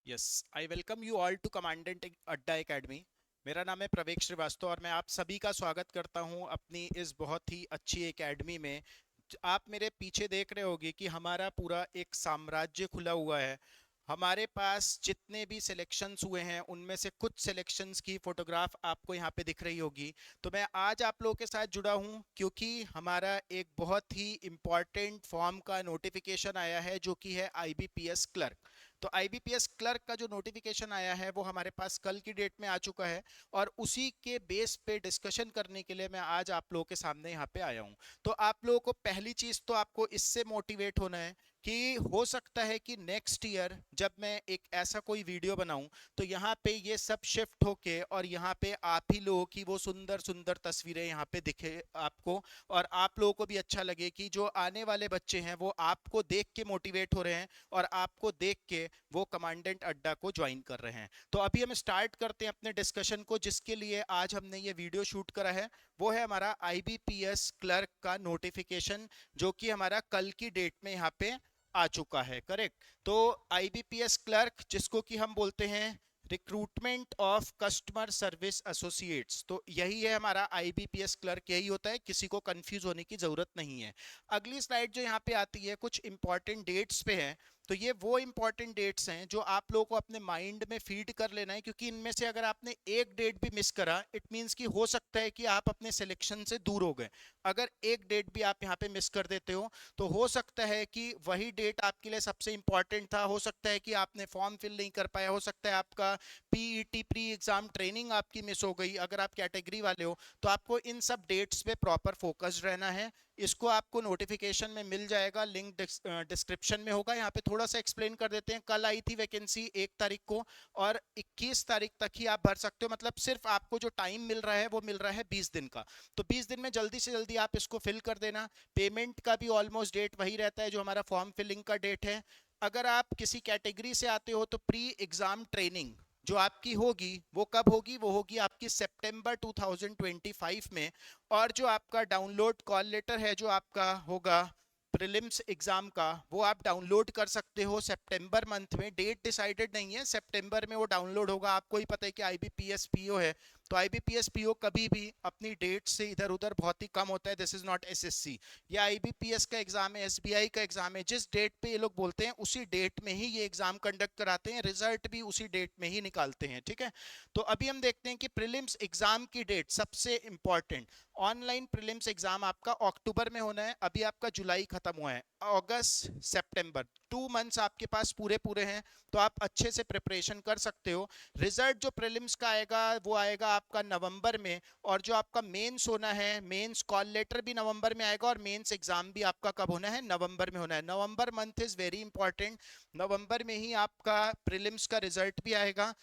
Yes, I welcome you all to Commandant Adda Academy. मेरा नाम है प्रवेश श्रीवास्तव और मैं आप सभी का स्वागत करता हूं अपनी इस बहुत ही अच्छी एकेडमी में। आप मेरे पीछे देख रहे होंगे कि हमारा पूरा एक साम्राज्य खुला हुआ है। हमारे पास जितने भी सिलेक्शंस हुए हैं उनमें से कुछ सिलेक्शंस की फोटोग्राफ आपको यहाँ पे दिख रही होगी। तो मैं आज आप लोगों के साथ जुड़ा हूँ क्योंकि हमारा एक बहुत ही इम्पॉर्टेंट फॉर्म का नोटिफिकेशन आया है जो कि है आईबीपीएस क्लर्क। तो आईबीपीएस क्लर्क का जो नोटिफिकेशन आया है वो हमारे पास कल की डेट में आ चुका है और उसी के बेस पे डिस्कशन करने के लिए मैं आज आप लोगों के सामने यहाँ पे आया हूँ। तो आप लोगों को पहली चीज तो आपको इससे मोटिवेट होना है कि हो सकता है कि नेक्स्ट ईयर जब मैं एक ऐसा कोई वीडियो बनाऊं तो यहाँ पे ये सब शिफ्ट होके और यहाँ पे आप ही लोगों की वो सुंदर सुंदर तस्वीरें यहाँ पे दिखे आपको, और आप लोगों को भी अच्छा लगे कि जो आने वाले बच्चे हैं वो आपको देख के मोटिवेट हो रहे हैं और आपको देख के वो कमांडेंट अड्डा को ज्वाइन कर रहे हैं। तो अभी हम स्टार्ट करते हैं अपने डिस्कशन को, जिसके लिए आज हमने ये वीडियो शूट करा है। वो है हमारा आईबीपीएस क्लर्क का नोटिफिकेशन जो कि हमारा कल की डेट में यहाँ पे आ चुका है। करेक्ट। तो आईबीपीएस क्लर्क जिसको कि हम बोलते हैं recruitment of customer service associates, तो यही है हमारा आईबीपीएस क्लर्क, यही होता है, किसी को कंफ्यूज होने की जरूरत नहीं है। अगली स्लाइड जो यहाँ पे आती है कुछ इंपॉर्टेंट डेट्स पे है। तो ये वो इंपॉर्टेंट डेट्स हैं जो आप लोगों को अपने माइंड में फीड कर लेना है, क्योंकि इनमें से अगर आपने एक डेट भी मिस करा इट मींस कि हो सकता है कि आप अपने सिलेक्शन से दूर हो गए। अगर एक डेट भी आप यहाँ पे मिस कर देते हो तो हो सकता है कि वही डेट आपके लिए सबसे इंपॉर्टेंट था, हो सकता है कि आपने फॉर्म फिल नहीं कर पाया, हो सकता है आपका पीईटी प्री एग्जाम ट्रेनिंग आपकी मिस हो गई अगर आप कैटेगरी वाले हो। तो आपको इन सब डेट्स पे प्रॉपर फोकस्ड रहना है। इसको आपको नोटिफिकेशन में मिल जाएगा, लिंक डिस्क्रिप्शन में होगा। यहाँ पे थोड़ा सा एक्सप्लेन कर देते हैं। कल आई थी वैकेंसी 1 तारीख को और 21 तारीख तक ही आप भर सकते हो, मतलब सिर्फ आपको जो टाइम मिल रहा है वो मिल रहा है 20 दिन का। तो 20 दिन में जल्दी से जल्दी आप इसको फिल कर देना। पेमेंट का भी ऑलमोस्ट डेट वही रहता है जो हमारा फॉर्म फिलिंग का डेट है। अगर आप किसी कैटेगरी से आते हो तो प्री एग्जाम ट्रेनिंग जो आपकी होगी वो कब होगी, वो होगी आपकी सितंबर 2025 में। और जो आपका डाउनलोड कॉल लेटर है जो आपका होगा प्रीलिम्स एग्जाम का, वो आप डाउनलोड कर सकते हो सितंबर मंथ में। डेट डिसाइडेड नहीं है, सितंबर में वो डाउनलोड होगा। आपको ही पता है कि आईबीपीएस पीओ है, तो आईबीपीएस पीओ कभी भी अपनी डेट से इधर उधर बहुत ही कम होता है। This is not SSC. ये आईबीपीएस का एग्जाम है, एसबीआई का एग्जाम है। जिस डेट पे ये लोग बोलते हैं उसी डेट में ही ये एग्जाम कंडक्ट कराते हैं, रिजल्ट भी उसी डेट में ही निकालते हैं। ठीक है। तो अभी हम देखते हैं कि प्रीलिम्स एग्जाम की डेट सबसे इंपॉर्टेंट। ऑनलाइन प्रीलिम्स एग्जाम आपका अक्टूबर में होना है, अभी आपका जुलाई खत्म हुआ है। अगस्त सितंबर 2 मंथ्स आपके पास पूरे पूरे हैं, तो आप अच्छे से प्रिपरेशन कर सकते हो। रिजल्ट जो प्रीलिम्स का आएगा वो आएगा आपका नवंबर में, और जो आपका मेंस होना है, मेंस कॉल लेटर भी नवंबर में आएगा और मेंस एग्जाम भी आपका कब होना है, नवंबर में होना है। नवंबर मंथ इज वेरी इंपॉर्टेंट। नवंबर में ही आपका प्रीलिम्स का रिजल्ट भी आएगा,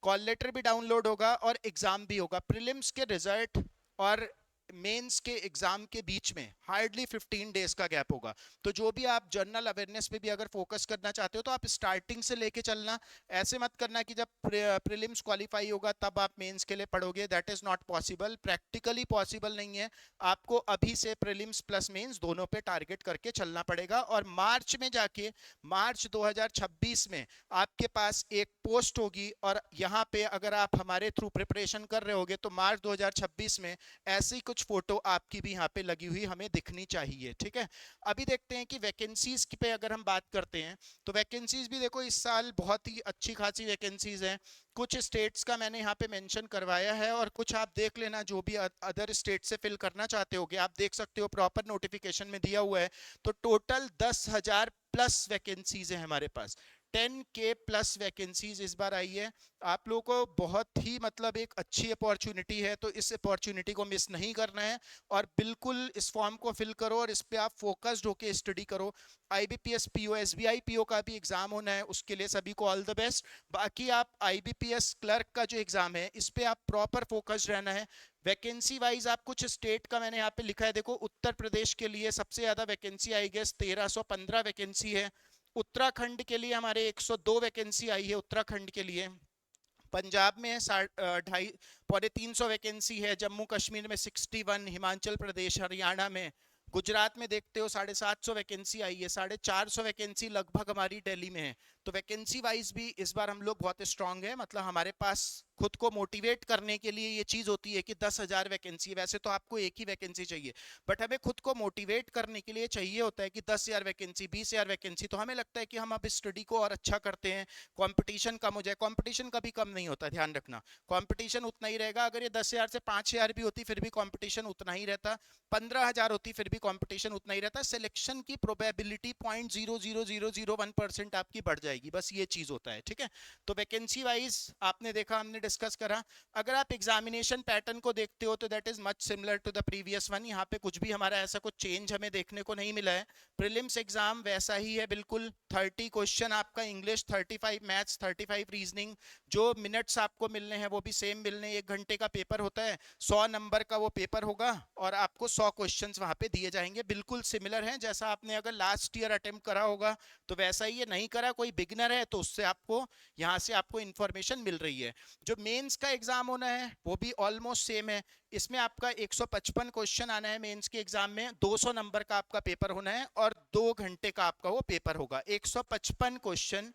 कॉल लेटर भी डाउनलोड होगा और एग्जाम भी होगा। प्रीलिम्स के रिजल्ट और मेंस के एग्जाम के बीच में हार्डली 15 डेज का गैप होगा। तो जो भी आप जनरल अवेयरनेस पे भी अगर फोकस करना चाहते हो तो आप स्टार्टिंग से लेके चलना। ऐसे मत करना कि जब प्रीलिम्स क्वालिफाई होगा तब आप मेंस के लिए पढ़ोगे, that is not possible, practically possible नहीं है। आपको अभी से प्रीलिम्स प्लस मेंस दोनों पे टारगेट करके चलना पड़ेगा, और मार्च में जाके, मार्च 2026 में आपके पास एक पोस्ट होगी, और यहाँ पे अगर आप हमारे थ्रू प्रिपरेशन कर रहे होगे तो मार्च 2026 में ऐसी कुछ फोटो आपकी भी यहाँ पे लगी हुई हमें दिखनी चाहिए। ठीक है। अभी देखते हैं कि वैकेंसीज पे अगर हम बात करते हैं तो वैकेंसीज भी देखो इस साल बहुत ही अच्छी खासी वैकेंसीज हैं। कुछ स्टेट्स का मैंने यहाँ पे मेंशन करवाया है और कुछ आप देख लेना जो भी अदर स्टेट से फिल करना चाहते होगे, आप देख सकते हो प्रॉपर नोटिफिकेशन में दिया हुआ है। तो टोटल 10,000 प्लस वैकेंसीज है हमारे पास। 10K प्लस वैकेंसीज इस बार आई है। आप लोगों को बहुत ही मतलब एक अच्छी अपॉर्चुनिटी है, तो इस अपॉर्चुनिटी को मिस नहीं करना है और बिल्कुल इस फॉर्म को फिल करो और इस पे आप फोकस्ड होके स्टडी करो। आईबीपीएस पीओ, एसबीआई पीओ का भी एग्जाम होना है, उसके लिए सभी को ऑल द बेस्ट। बाकी आप आईबीपीएस क्लर्क का जो एग्जाम है इस पे आप प्रॉपर फोकस्ड रहना है। वैकेंसी वाइज आप कुछ स्टेट का मैंने यहाँ पे लिखा है, देखो उत्तर प्रदेश के लिए सबसे ज्यादा वैकेंसी आई गेस 1315 वैकेंसी है। उत्तराखंड के लिए हमारे 102 वैकेंसी आई है उत्तराखंड के लिए। पंजाब में 250 पौने 300 वैकेंसी है। जम्मू कश्मीर में 61, हिमाचल प्रदेश हरियाणा में गुजरात में देखते हो 750 वैकेंसी आई है, 450 वैकेंसी लगभग हमारी दिल्ली में है। तो वैकेंसी वाइज भी इस बार हम लोग बहुत स्ट्रांग है, मतलब हमारे पास खुद को मोटिवेट करने के लिए ये चीज होती है कि 10,000 वैकेंसी, वैसे तो आपको एक ही वैकेंसी चाहिए, बट हमें खुद को मोटिवेट करने के लिए चाहिए होता है कि 10,000 वैकेंसी, 20,000 वैकेंसी। तो हमें लगता है कि हम अब स्टडी को और अच्छा करते हैं, कंपटीशन कम हो जाए। कंपटीशन कभी कम नहीं होता, ध्यान रखना, कंपटीशन उतना ही रहेगा। अगर ये 10,000 से 5,000 भी होती फिर भी कंपटीशन उतना ही रहता, 15,000 होती फिर भी कंपटीशन उतना ही रहता। सिलेक्शन की प्रोबेबिलिटी 0.00001% आपकी बढ़ जाएगी, बस ये चीज होता है, ठीक है। तो वैकेंसी वाइज आपने देखा, हमने डिस्कस करा। अगर आप एग्जामिनेशन पैटर्न को देखते हो तो that is much similar to the previous one. यहाँ पे कुछ भी हमारा ऐसा कुछ चेंज हमें देखने को नहीं मिला है। प्रीलिम्स एग्जाम वैसा ही है बिल्कुल, 30 क्वेश्चन आपका इंग्लिश, 35 मैथ्स, 35 रीजनिंग। जो मिनट्स आपको मिलने हैं वो भी सेम मिलने, 1 घंटे का पेपर होता है, 100 नंबर का वो पेपर होगा और आपको 100 क्वेश्चंस वहां पे दिए जाएंगे। बिल्कुल सिमिलर है जैसा आपने अगर लास्ट ईयर अटेम्प्ट करा होगा तो वैसा ही है। नहीं करा, कोई बिगनर है तो उससे आपको यहाँ से आपको इंफॉर्मेशन मिल रही है। जो मेंस का एग्जाम होना है वो भी ऑलमोस्ट सेम है। इसमें आपका 155 क्वेश्चन आना है मेंस के एग्जाम में, 200 नंबर का आपका पेपर होना है और 2 घंटे का आपका वो पेपर होगा। 155 क्वेश्चन,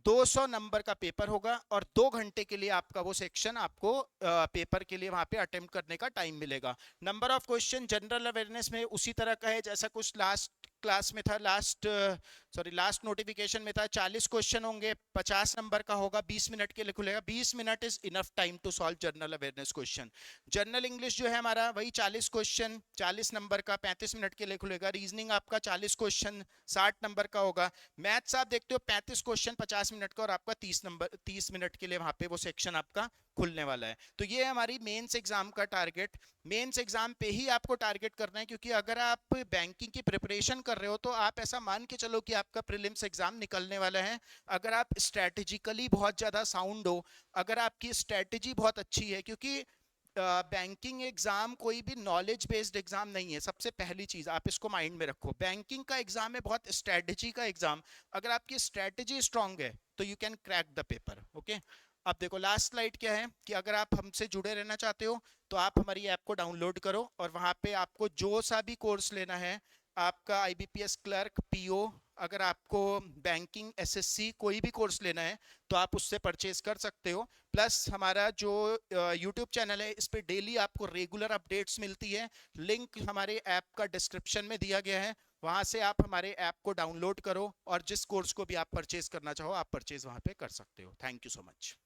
200 नंबर का पेपर होगा और 2 घंटे के लिए आपका वो सेक्शन आपको पेपर के लिए वहां पे अटेम्प्ट करने का टाइम मिलेगा। Number of question general awareness में उसी तरह का है जैसा कुछ लास्ट क्लास में था, लास्ट नोटिफिकेशन में था। 40 क्वेश्चन होंगे, 50 नंबर का होगा, 20 मिनट के लिए खुलेगा। 20 minute is enough time to solve general awareness question. General English जो है हमारा वही 40 क्वेश्चन, 40 नंबर का, 35 मिनट के लिए खुलेगा। रीजनिंग आपका 40 क्वेश्चन, 60 नंबर का होगा। मैथ्स आप देखते हो 35 क्वेश्चन, 50 मिनट का, और आपका 30 मिनट के लिए वहां पे वो सेक्शन आपका खुलने वाला है। तो ये है हमारी मेंस एग्जाम का टारगेट। मेंस एग्जाम पे ही आपको टारगेट करना है, क्योंकि अगर आप बैंकिंग की प्रिपरेशन कर रहे हो तो आप ऐसा मान के चलो कि आपका प्रीलिम्स एग्जाम निकलने वाला है। अगर आप स्ट्रेटेजिकली बहुत ज्यादा साउंड हो, अगर आपकी स्ट्रेटेजी बहुत अच्छी है, क्योंकि बैंकिंग एग्जाम कोई भी नॉलेज बेस्ड एग्जाम नहीं है। सबसे पहली चीज आप इसको माइंड में रखो, बैंकिंग का एग्जाम है बहुत स्ट्रेटेजी का एग्जाम। अगर आपकी स्ट्रेटेजी स्ट्रांग है तो you can crack the paper, okay. अब देखो लास्ट स्लाइड क्या है कि अगर आप हमसे जुड़े रहना चाहते हो तो आप हमारी ऐप को डाउनलोड करो और वहां पे आपको जो सा भी कोर्स लेना है, आपका आईबीपीएस क्लर्क, पीओ, अगर आपको बैंकिंग, एसएससी, कोई भी कोर्स लेना है तो आप उससे परचेज कर सकते हो। प्लस हमारा जो यूट्यूब चैनल है इस पे डेली आपको रेगुलर अपडेट्स मिलती है। लिंक हमारे ऐप का डिस्क्रिप्शन में दिया गया है, वहां से आप हमारे ऐप को डाउनलोड करो और जिस कोर्स को भी आप परचेज करना चाहो आप परचेज वहां पे कर सकते हो। Thank you so much.